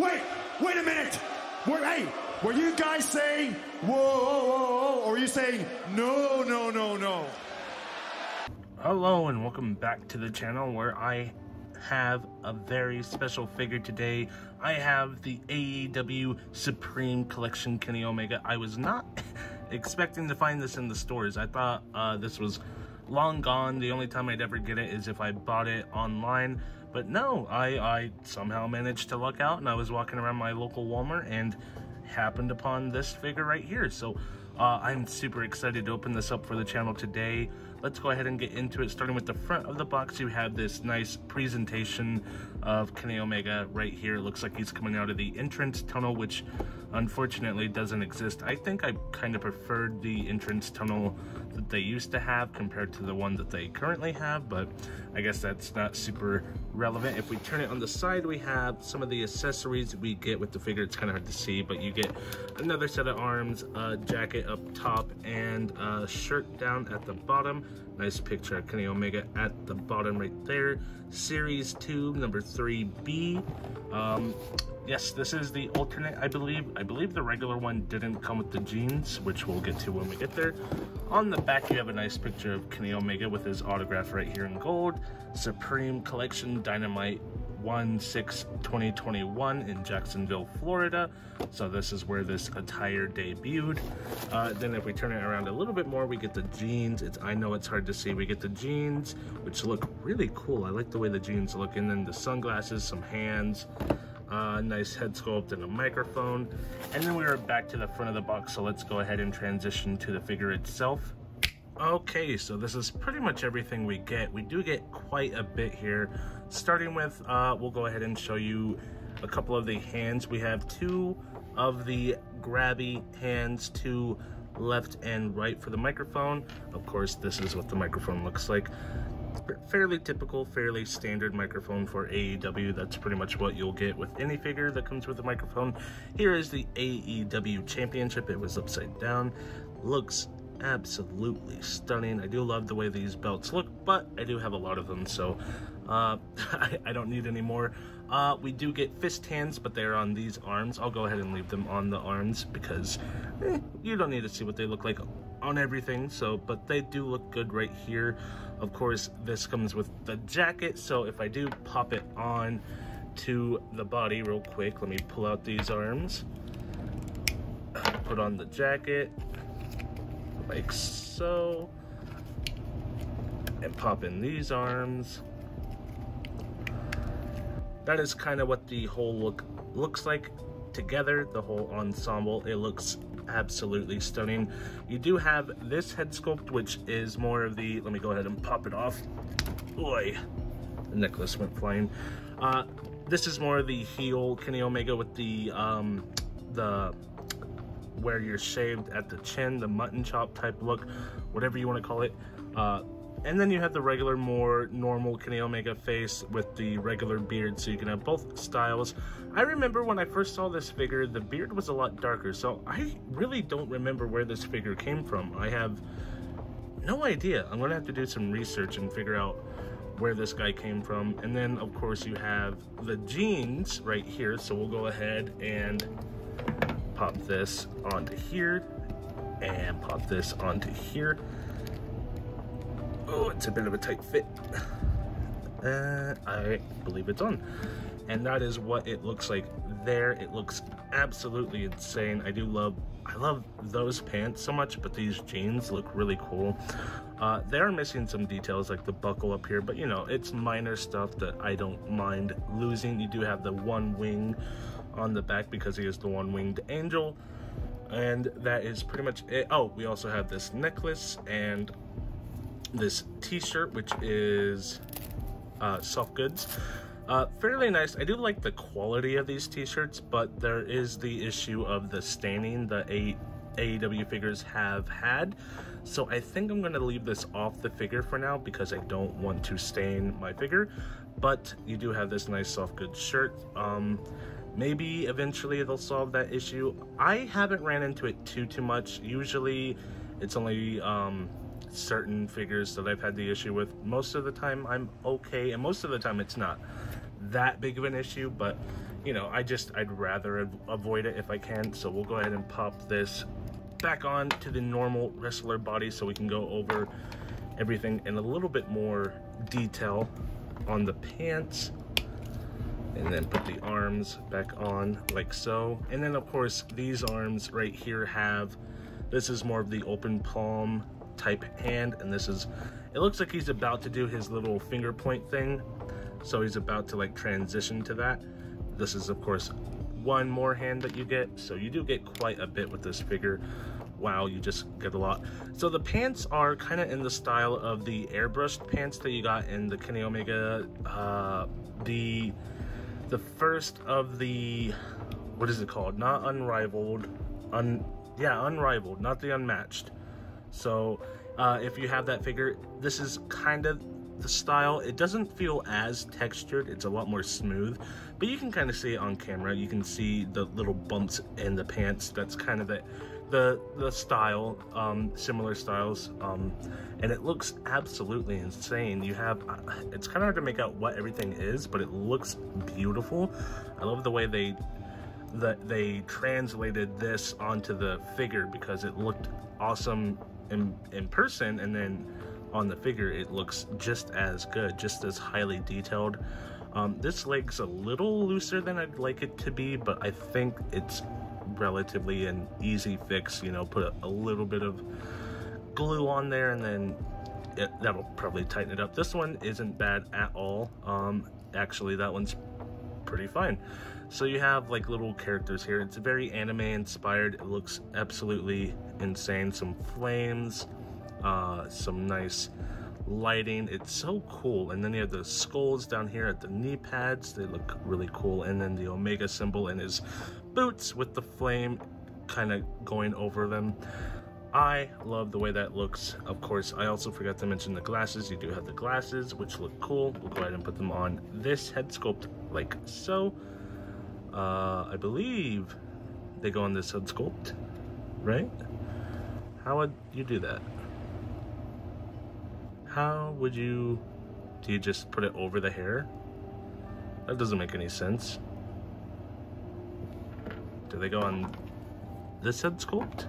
Wait a minute. Were you guys saying whoa, whoa, whoa, or were you saying no, no, no, no? Hello and welcome back to the channel where I have a very special figure today. I have the AEW Supreme Collection Kenny Omega. I was not expecting to find this in the stores. I thought this was long gone. The only time I'd ever get it is if I bought it online. But no, I somehow managed to luck out, and I was walking around my local Walmart and happened upon this figure right here. So I'm super excited to open this up for the channel today. Let's go ahead and get into it. Starting with the front of the box, you have this nice presentation of Kenny Omega right here. It looks like he's coming out of the entrance tunnel, which unfortunately doesn't exist. I think I kind of preferred the entrance tunnel that they used to have compared to the one that they currently have, but I guess that's not super relevant. If we turn it on the side, we have some of the accessories we get with the figure. It's kind of hard to see, but you get another set of arms, a jacket up top, and a shirt down at the bottom. Nice picture of Kenny Omega at the bottom right there. Series 2, number 3B. Yes, this is the alternate, I believe. I believe the regular one didn't come with the jeans, which we'll get to when we get there. On the back, you have a nice picture of Kenny Omega with his autograph right here in gold. Supreme Collection Dynamite 1/6/2021 in Jacksonville, Florida. So this is where this attire debuted. Then if we turn it around a little bit more, we get the jeans. I know it's hard to see. We get the jeans, which look really cool. I like the way the jeans look. And then the sunglasses, some hands, nice head sculpt and a microphone. And then we are back to the front of the box. So let's go ahead and transition to the figure itself. Okay, so this is pretty much everything we get. We do get quite a bit here. Starting with, we'll go ahead and show you a couple of the hands. We have two of the grabby hands, two left and right for the microphone. Of course, this is what the microphone looks like. Fairly typical, fairly standard microphone for AEW. That's pretty much what you'll get with any figure that comes with a microphone. Here is the AEW Championship. It was upside down. Looks absolutely stunning. I do love the way these belts look, but I do have a lot of them, so I don't need any more. We do get fist hands, but they're on these arms. I'll go ahead and leave them on the arms because you don't need to see what they look like on everything. So, but they do look good right here. Of course, this comes with the jacket, so if I do pop it on to the body real quick, let me pull out these arms, put on the jacket like so, and pop in these arms. That is kind of what the whole look looks like together, the whole ensemble. It looks absolutely stunning. You do have this head sculpt, which is more of the, let me go ahead and pop it off. Boy, the necklace went flying. This is more of the heel Kenny Omega with the where you're shaved at the chin, the mutton chop type look, whatever you want to call it. And then you have the regular, more normal Kenny Omega face with the regular beard, so you can have both styles. I remember when I first saw this figure, the beard was a lot darker, so I really don't remember where this figure came from. I have no idea. I'm gonna have to do some research and figure out where this guy came from. And then, of course, you have the jeans right here, so we'll go ahead and pop this onto here and pop this onto here. Oh, it's a bit of a tight fit. I believe it's on. And that is what it looks like there. It looks absolutely insane. I love those pants so much, but these jeans look really cool. They are missing some details like the buckle up here, but you know, it's minor stuff that I don't mind losing. You do have the one wing on the back because he is the one-winged angel, and that is pretty much it. Oh, we also have this necklace and this t-shirt, which is soft goods. Fairly nice. I do like the quality of these t-shirts, but there is the issue of the staining the AEW figures have had. So I think I'm going to leave this off the figure for now because I don't want to stain my figure. But you do have this nice soft goods shirt. Maybe eventually they'll solve that issue. I haven't ran into it too much. Usually it's only certain figures that I've had the issue with. Most of the time I'm okay, and most of the time it's not that big of an issue, but you know, I'd rather avoid it if I can. So we'll go ahead and pop this back on to the normal wrestler body so we can go over everything in a little bit more detail on the pants, and then put the arms back on like so. And then of course these arms right here this is more of the open palm type hand, and this is, it looks like he's about to do his little finger point thing, so he's about to like transition to that. This is of course one more hand that you get, so you do get quite a bit with this figure. Wow, you just get a lot. So the pants are kind of in the style of the airbrushed pants that you got in the Kenny Omega, the first of the, what is it called? Not Unrivaled, Unrivaled, not the Unmatched. So if you have that figure, this is kind of the style. It doesn't feel as textured, it's a lot more smooth, but you can kind of see it on camera. You can see the little bumps in the pants. That's kind of the style, similar styles, and it looks absolutely insane. You have, it's kind of hard to make out what everything is, but it looks beautiful. I love the way they translated this onto the figure, because it looked awesome in person, and then on the figure it looks just as good, just as highly detailed. This leg's a little looser than I'd like it to be, but I think it's relatively an easy fix. You know, put a little bit of glue on there, and then that'll probably tighten it up. This one isn't bad at all. Actually, that one's pretty fine. So you have like little characters here. It's very anime inspired. It looks absolutely insane. Some flames, some nice lighting. It's so cool. And then you have the skulls down here at the knee pads. They look really cool. And then the Omega symbol in his boots with the flame kind of going over them. I love the way that looks. Of course, I also forgot to mention the glasses. You do have the glasses, which look cool. We'll go ahead and put them on this head sculpt like so. I believe they go on this head sculpt, right? How would you do that? How would you, do you just put it over the hair? That doesn't make any sense. Do they go on this head sculpt?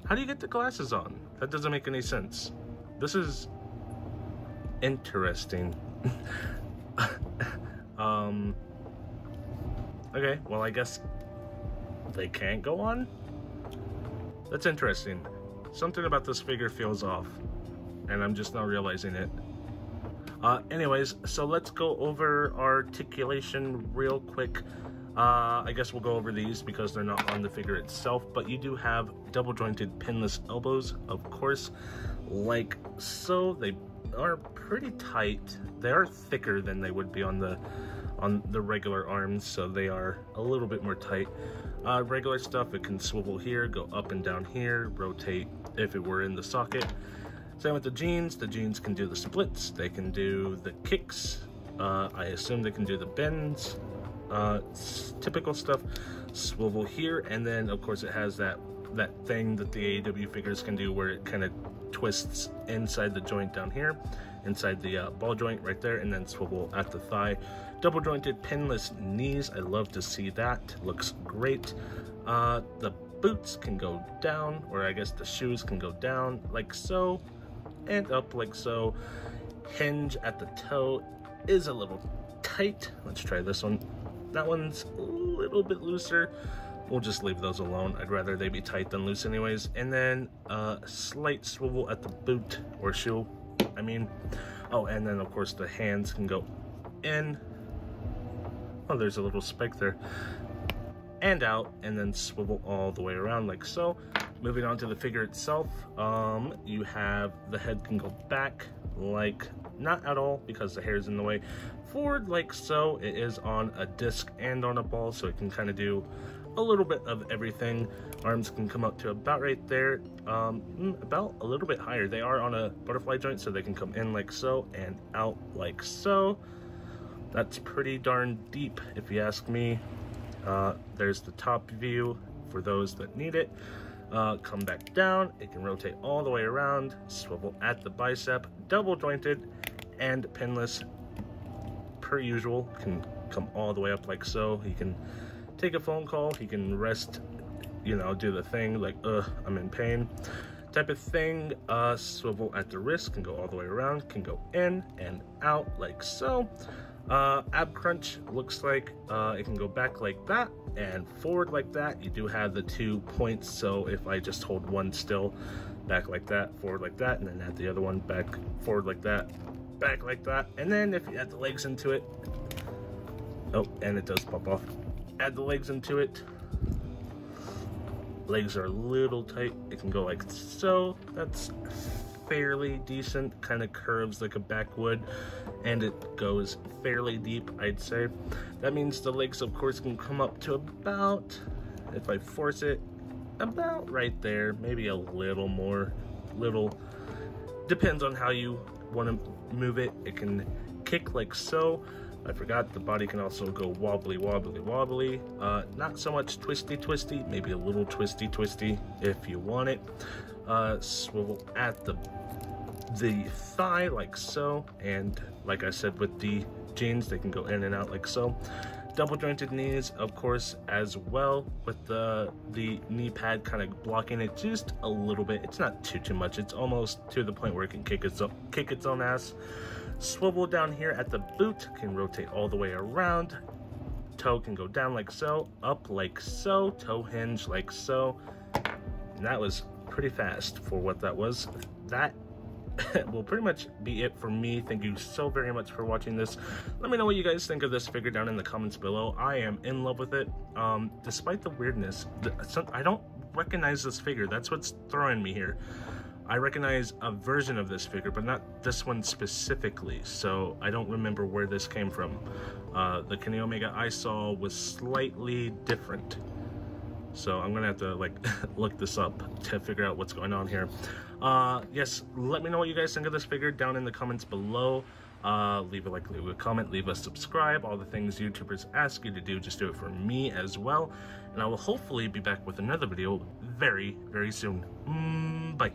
How do you get the glasses on? That doesn't make any sense. This is interesting. Okay, well, I guess they can't go on? That's interesting. Something about this figure feels off, and I'm just not realizing it. Anyways, so let's go over articulation real quick. I guess we'll go over these because they're not on the figure itself, but you do have double jointed pinless elbows, of course, like so. They are pretty tight. They are thicker than they would be on the regular arms, so they are a little bit more tight. Regular stuff, it can swivel here, go up and down here, rotate if it were in the socket. Same with the jeans. The jeans can do the splits, they can do the kicks, I assume they can do the bends. Typical stuff, swivel here, and then of course it has that thing that the AEW figures can do where it kind of twists inside the joint down here, inside the ball joint right there, and then swivel at the thigh. Double jointed pinless knees, I love to see that, looks great. The boots can go down, or I guess the shoes can go down like so and up like so. Hinge at the toe is a little tight. Let's try this one. That one's a little bit looser. We'll just leave those alone. I'd rather they be tight than loose anyways. And then slight swivel at the boot or shoe, I mean. Oh, and then of course the hands can go in. Oh, there's a little spike there. And out, and then swivel all the way around like so. Moving on to the figure itself, you have the head can go back, like not at all because the hair's in the way. Forward like so. It is on a disc and on a ball, so it can kind of do a little bit of everything. Arms can come up to about right there, about a little bit higher. They are on a butterfly joint, so they can come in like so and out like so. That's pretty darn deep if you ask me. There's the top view for those that need it. come back down. It can rotate all the way around, swivel at the bicep, double jointed and pinless per usual. Can come all the way up like so. He can take a phone call, he can rest, you know, do the thing like I'm in pain type of thing. Swivel at the wrist, can go all the way around, can go in and out like so. Ab crunch looks like it can go back like that and forward like that. You do have the 2 points, so if I just hold one still, back like that, forward like that, and then add the other one back, forward like that, back like that. And then if you add the legs into it, oh, and it does pop off. Add the legs into it. Legs are a little tight. It can go like so. That's fairly decent. Kind of curves like a backwood, and it goes fairly deep, I'd say. That means the legs, of course, can come up to about, if I force it, about right there. Maybe a little more. Little. Depends on how you want to move it. It can kick like so. I forgot the body can also go wobbly, wobbly, wobbly. Not so much twisty, twisty. Maybe a little twisty, twisty if you want it. Swivel at the thigh like so. And like I said, with the jeans, they can go in and out like so. Double jointed knees, of course, as well, with the knee pad kind of blocking it just a little bit. It's not too much. It's almost to the point where it can kick its own ass. Swivel down here at the boot, can rotate all the way around. Toe can go down like so, up like so, toe hinge like so. And that was pretty fast for what that was. That will pretty much be it for me. Thank you so very much for watching this. Let me know what you guys think of this figure down in the comments below. I am in love with it. Despite the weirdness, I don't recognize this figure. That's what's throwing me here. I recognize a version of this figure, but not this one specifically, so I don't remember where this came from. The Kenny Omega I saw was slightly different, so I'm gonna have to like look this up to figure out what's going on here. Yes, let me know what you guys think of this figure down in the comments below. Leave a like, leave a comment, leave a subscribe. All the things YouTubers ask you to do, just do it for me as well. And I will hopefully be back with another video very, very soon. Bye.